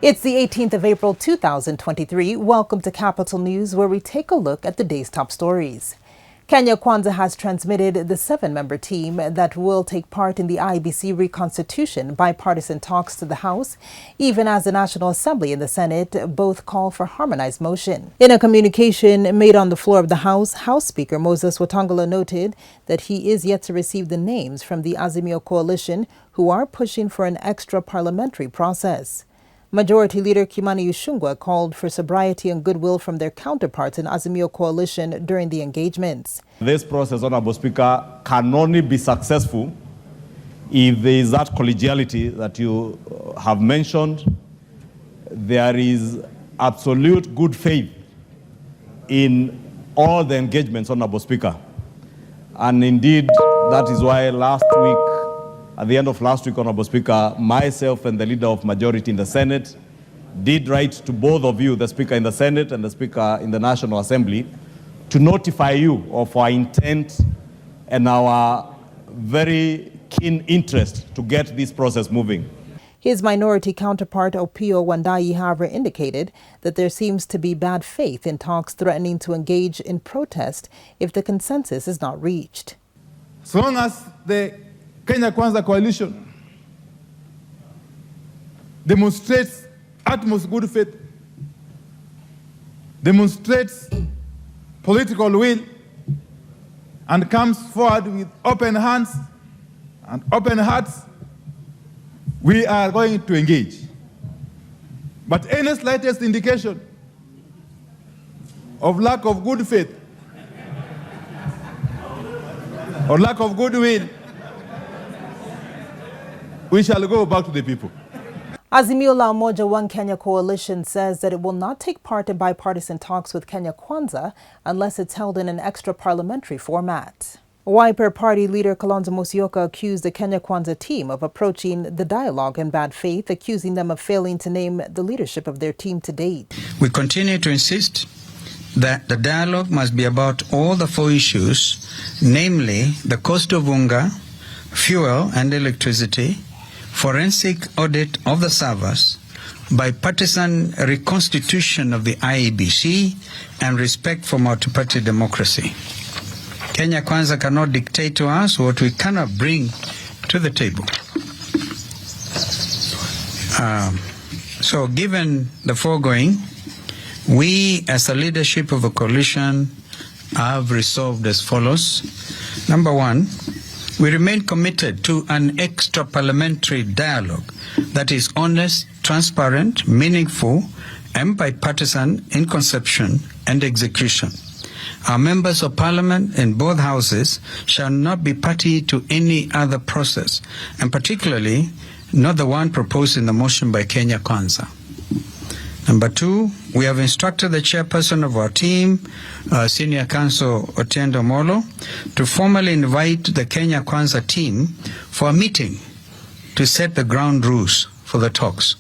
It's the 18th of April 2023. Welcome to Capital News, where we take a look at the day's top stories. Kenya Kwanza has transmitted the 7-member team that will take part in the IEBC reconstitution bipartisan talks to the House, even as the National Assembly and the Senate both call for harmonized motion. In a communication made on the floor of the House, House Speaker Moses Wetangula noted that he is yet to receive the names from the Azimio coalition who are pushing for an extra parliamentary process. Majority Leader Kimani Ichung'wah called for sobriety and goodwill from their counterparts in Azimio coalition during the engagements. This process, Honorable Speaker, can only be successful if there is that collegiality that you have mentioned. There is absolute good faith in all the engagements, Honorable Speaker. And indeed, that is why last week, at the end of last week, Honorable Speaker, myself and the Leader of Majority in the Senate did write to both of you, the Speaker in the Senate and the Speaker in the National Assembly, to notify you of our intent and our very keen interest to get this process moving. His minority counterpart, Opiyo Wandayi, however, indicated that there seems to be bad faith in talks threatening to engage in protest if the consensus is not reached. So long as the Kenya Kwanza coalition demonstrates utmost good faith, demonstrates political will, and comes forward with open hands and open hearts, we are going to engage. But any slightest indication of lack of good faith or lack of goodwill, we shall go back to the people. Azimio la Umoja One Kenya coalition says that it will not take part in bipartisan talks with Kenya Kwanza unless it's held in an extra parliamentary format. Wiper Party leader Kalonzo Musyoka accused the Kenya Kwanza team of approaching the dialogue in bad faith, accusing them of failing to name the leadership of their team to date. We continue to insist that the dialogue must be about all the 4 issues, namely the cost of unga, fuel and electricity, forensic audit of the servers, bipartisan reconstitution of the IEBC, and respect for multi-party democracy. Kenya Kwanza cannot dictate to us what we cannot bring to the table. So given the foregoing, we as the leadership of the coalition have resolved as follows. Number 1, we remain committed to an extra parliamentary dialogue that is honest, transparent, meaningful, and bipartisan in conception and execution. Our members of parliament in both houses shall not be party to any other process, and particularly not the one proposed in the motion by Kenya Kwanza. Number 2, we have instructed the chairperson of our team, Senior Counsel Otiendo Molo, to formally invite the Kenya Kwanza team for a meeting to set the ground rules for the talks.